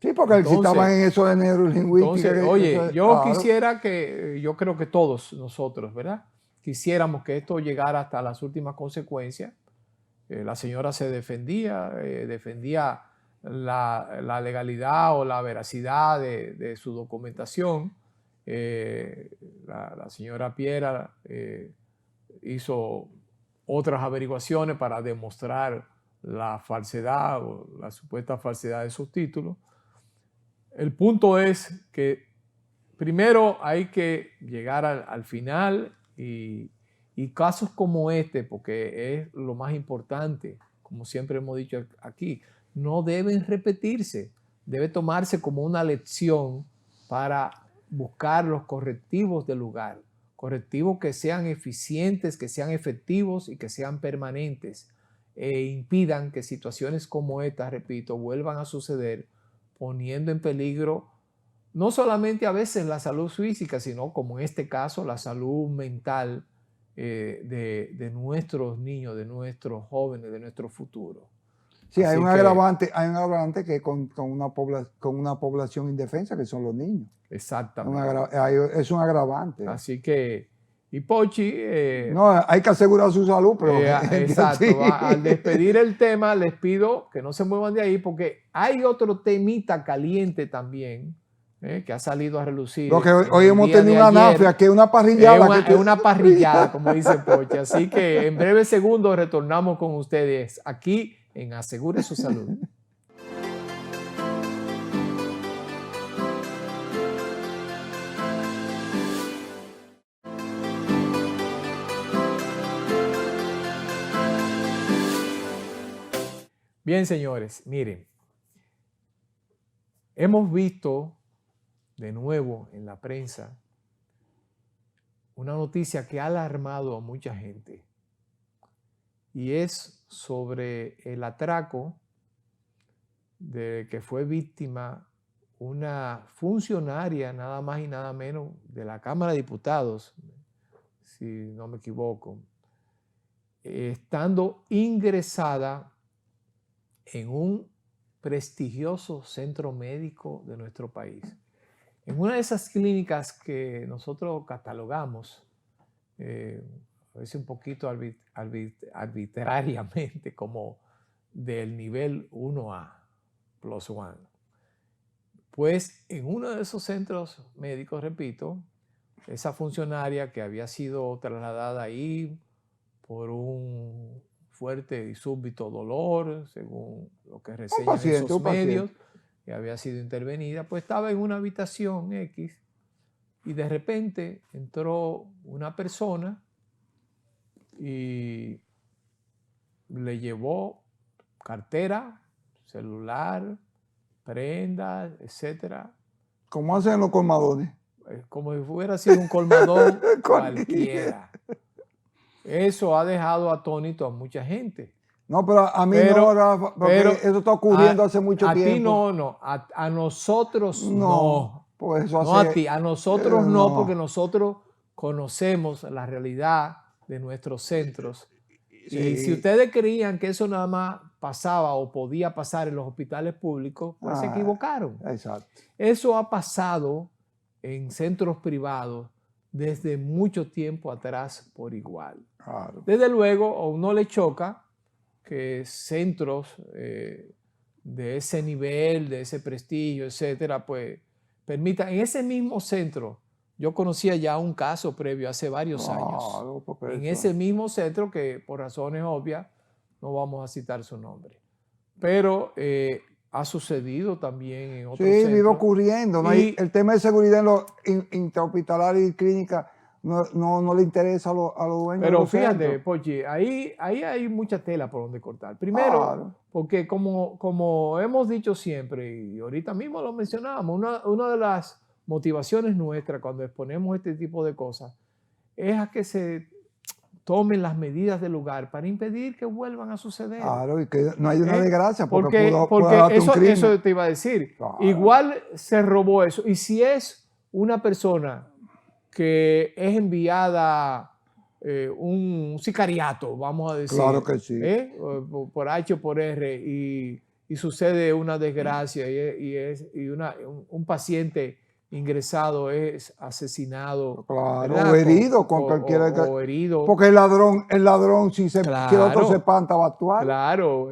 Sí, porque si estaban en eso de neurolingüística. Entonces, oye, yo claro. quisiera que, yo creo que todos nosotros, ¿verdad? Quisiéramos que esto llegara hasta las últimas consecuencias. La señora se defendía, defendía la legalidad o la veracidad de su documentación. La señora Piera hizo otras averiguaciones para demostrar la falsedad o la supuesta falsedad de sus títulos. El punto es que primero hay que llegar al final y casos como este, porque es lo más importante, como siempre hemos dicho aquí, no deben repetirse, debe tomarse como una lección para buscar los correctivos del lugar, correctivos que sean eficientes, que sean efectivos y que sean permanentes e impidan que situaciones como esta, repito, vuelvan a suceder, poniendo en peligro no solamente a veces la salud física, sino como en este caso la salud mental de nuestros niños, de nuestros jóvenes, de nuestro futuro. Sí, hay un agravante que con una población indefensa, que son los niños. Exactamente. Es un agravante. Así que, y Pochi... no, hay que asegurar su salud, pero... exacto. Sí. Al despedir el tema, les pido que no se muevan de ahí, porque hay otro temita caliente también, que ha salido a relucir. Lo que hoy hemos tenido una nafia, que es una parrillada. Es una parrillada, como dice Pochi. Así que en breves segundos retornamos con ustedes aquí en Asegure su Salud. Bien, señores, miren, hemos visto de nuevo en la prensa una noticia que ha alarmado a mucha gente y es sobre el atraco de que fue víctima una funcionaria nada más y nada menos de la Cámara de Diputados, si no me equivoco, estando ingresada en un prestigioso centro médico de nuestro país. En una de esas clínicas que nosotros catalogamos, a veces un poquito arbitrariamente, como del nivel 1A, plus one. Pues en uno de esos centros médicos, repito, esa funcionaria que había sido trasladada ahí por un fuerte y súbito dolor, según lo que reseñan esos medios, que había sido intervenida, pues estaba en una habitación X y de repente entró una persona y le llevó cartera, celular, prendas, etcétera. ¿Cómo hacen los colmadones? Como si hubiera sido un colmadón cualquiera. Eso ha dejado atónito a mucha gente. No, pero a mí no, Rafa, porque eso está ocurriendo hace mucho tiempo. A ti no. A nosotros no. Pues eso no a ti, a nosotros no, porque nosotros conocemos la realidad de nuestros centros. Sí. Y si ustedes creían que eso nada más pasaba o podía pasar en los hospitales públicos, pues se equivocaron. Exacto. Eso ha pasado en centros privados desde mucho tiempo atrás por igual. Claro. Desde luego, a uno le choca que centros de ese nivel, de ese prestigio, etcétera, pues permitan. En ese mismo centro, yo conocía ya un caso previo hace varios años. En ese mismo centro, que por razones obvias no vamos a citar su nombre. Pero ha sucedido también en otros centros. Sí, vive ocurriendo. No hay, el tema de seguridad en los intrahospitalarios y clínicas no le interesa a los dueños. Pero fíjate, Pochi, ahí hay mucha tela por donde cortar. Primero, porque como hemos dicho siempre, y ahorita mismo lo mencionábamos, una de las motivaciones nuestras cuando exponemos este tipo de cosas es a que se tomen las medidas del lugar para impedir que vuelvan a suceder. Claro, y que no hay una desgracia, porque eso te iba a decir. Claro. Igual se robó eso. Y si es una persona que es enviada un sicariato, vamos a decir. Claro que sí. Por H o por R, y y sucede una desgracia y un paciente ingresado es asesinado, Claro, ¿verdad? o herido con cualquiera. O herido. Porque el ladrón, si el otro se espanta, va a actuar. Claro,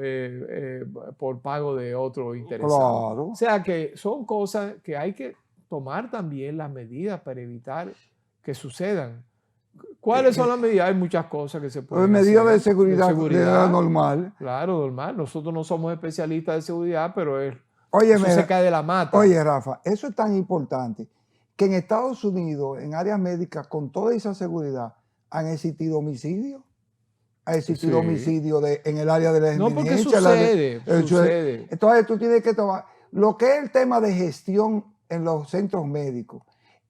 por pago de otro interesado. Claro. O sea que son cosas que hay que tomar también las medidas para evitar que sucedan. ¿Cuáles son las medidas? Hay muchas cosas que se pueden hacer. Medidas de seguridad normal. Claro, normal. Nosotros no somos especialistas de seguridad, pero eso se cae de la mata. Oye, Rafa, eso es tan importante que en Estados Unidos, en áreas médicas, con toda esa seguridad, han existido homicidios. Ha existido homicidios en el área de la emergencia. No, porque sucede. Entonces tú tienes que tomar lo que es el tema de gestión en los centros médicos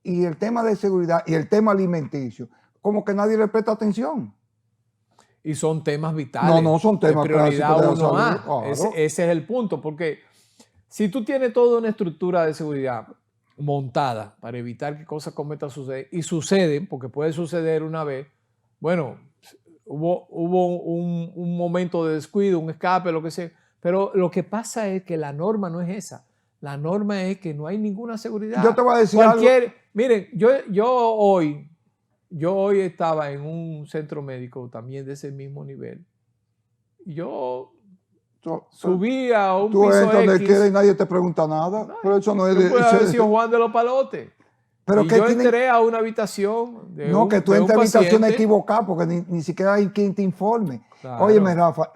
y el tema de seguridad y el tema alimenticio, como que nadie le presta atención. Y son temas vitales. No son temas de prioridad clásicos de 1A. Claro. Ese es el punto, porque si tú tienes toda una estructura de seguridad montada para evitar que cosas como estas sucedan, y suceden, porque puede suceder una vez, bueno, hubo un momento de descuido, un escape, lo que sea, pero lo que pasa es que la norma no es esa. La norma es que no hay ninguna seguridad. Yo te voy a decir algo. Miren, yo hoy estaba en un centro médico también de ese mismo nivel. Yo subí a un piso Tú entras donde X. quieras y nadie te pregunta nada. No, pero eso no es puede haber sido Juan de los Palotes. Pero y yo entré a una habitación que tú entres a habitación equivocada porque ni siquiera hay quien te informe. Claro. Óyeme, Rafa,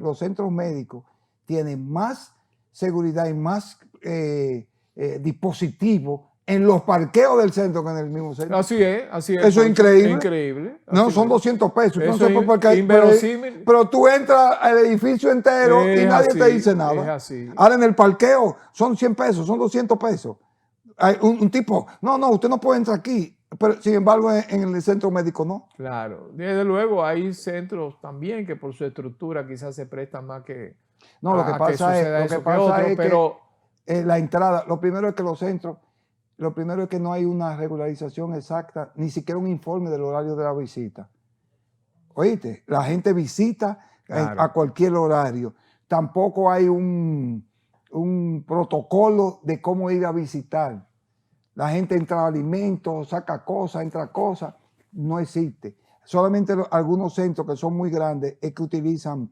los centros médicos tienen más seguridad y más dispositivos en los parqueos del centro que en el mismo centro. Así es. Eso es increíble. Increíble. No, son 200 pesos. Eso no sé por qué. Inverosímil. Pero tú entras al edificio entero y nadie te dice nada. Es así. Ahora en el parqueo son 100 pesos, son 200 pesos. Hay un tipo, no, usted no puede entrar aquí. Pero sin embargo en el centro médico no. Claro. Desde luego hay centros también que por su estructura quizás se prestan más que no, lo que pasa es que la entrada, lo primero es que los centros, lo primero es que no hay una regularización exacta, ni siquiera un informe del horario de la visita. Oíste, la gente visita a cualquier horario. Tampoco hay un protocolo de cómo ir a visitar. La gente entra a alimentos, saca cosas, entra cosas. No existe. Solamente algunos centros que son muy grandes es que utilizan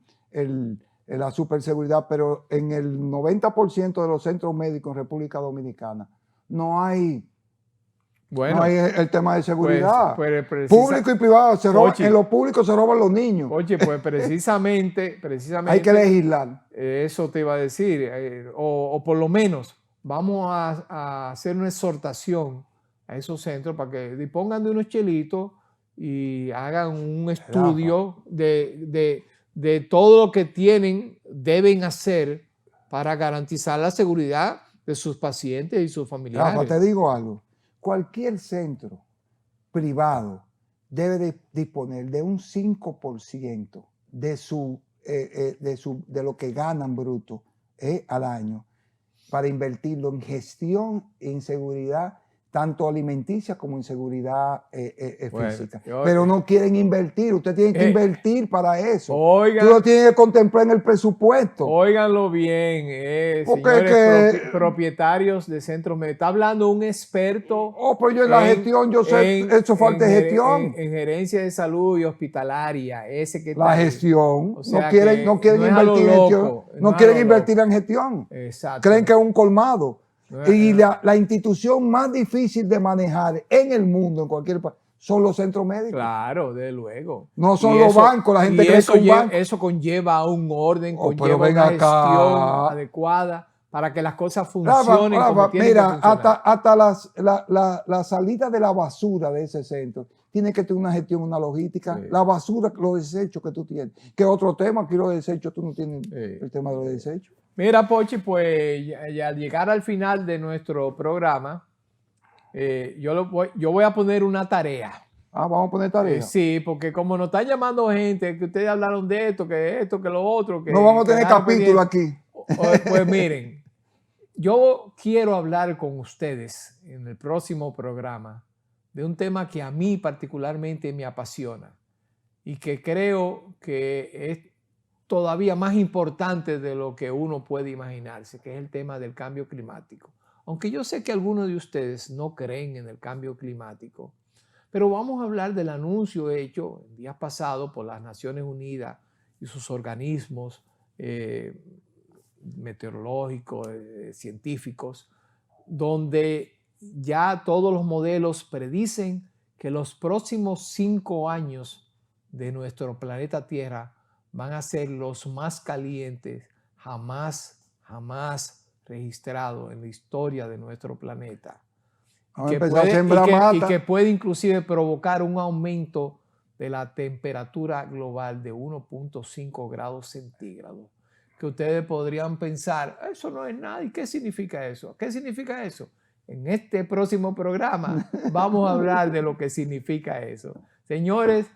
la superseguridad, pero en el 90% de los centros médicos en República Dominicana no hay el tema de seguridad. Público y privado, en lo público se roban los niños. Oye, pues precisamente hay que legislar. Eso te iba a decir, o por lo menos vamos a hacer una exhortación a esos centros para que dispongan de unos chelitos y hagan un estudio de todo lo que deben hacer para garantizar la seguridad de sus pacientes y sus familiares. Rafa, te digo algo. Cualquier centro privado debe disponer de un 5% de lo que ganan bruto al año para invertirlo en gestión y en seguridad, tanto alimenticia como en seguridad física. Pero no quieren invertir. Usted tiene que invertir para eso. Tú lo tienes que contemplar en el presupuesto. Óiganlo bien, señores propietarios de centros médicos. Está hablando un experto. Pero yo en la gestión, yo sé, eso falta de gestión. En gerencia de salud y hospitalaria. La gestión. O sea, no quieren invertir en gestión. No quieren invertir en gestión. Exacto. Creen que es un colmado. Y la institución más difícil de manejar en el mundo, en cualquier país, son los centros médicos. Claro, desde luego. No son los bancos, la gente cree que un banco. Eso conlleva un orden, conlleva una gestión adecuada para que las cosas funcionen como tienen que funcionar. Hasta la salida de la basura de ese centro tiene que tener una gestión, una logística. Sí. La basura, los desechos que tú tienes. ¿Qué otro tema? Aquí los desechos, tú no tienes el tema de los desechos. Mira, Pochi, pues ya al llegar al final de nuestro programa, yo voy a poner una tarea. Vamos a poner tarea. Sí, porque como nos están llamando gente, que ustedes hablaron de esto, que lo otro. No vamos a tener capítulo aquí. Pues miren, yo quiero hablar con ustedes en el próximo programa de un tema que a mí particularmente me apasiona y que creo que todavía más importante de lo que uno puede imaginarse, que es el tema del cambio climático. Aunque yo sé que algunos de ustedes no creen en el cambio climático, pero vamos a hablar del anuncio hecho el día pasado por las Naciones Unidas y sus organismos meteorológicos, científicos, donde ya todos los modelos predicen que los próximos 5 años de nuestro planeta Tierra van a ser los más calientes jamás registrados en la historia de nuestro planeta. Y que puede inclusive provocar un aumento de la temperatura global de 1.5 grados centígrados. Que ustedes podrían pensar, eso no es nada. ¿Y qué significa eso? ¿Qué significa eso? En este próximo programa vamos a hablar de lo que significa eso. Señores,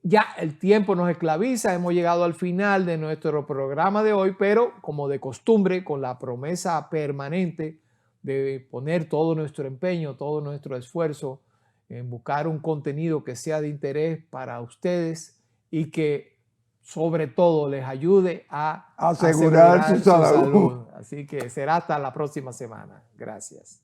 ya el tiempo nos esclaviza, hemos llegado al final de nuestro programa de hoy, pero como de costumbre, con la promesa permanente de poner todo nuestro empeño, todo nuestro esfuerzo en buscar un contenido que sea de interés para ustedes y que sobre todo les ayude a asegurar su salud. Así que será hasta la próxima semana. Gracias.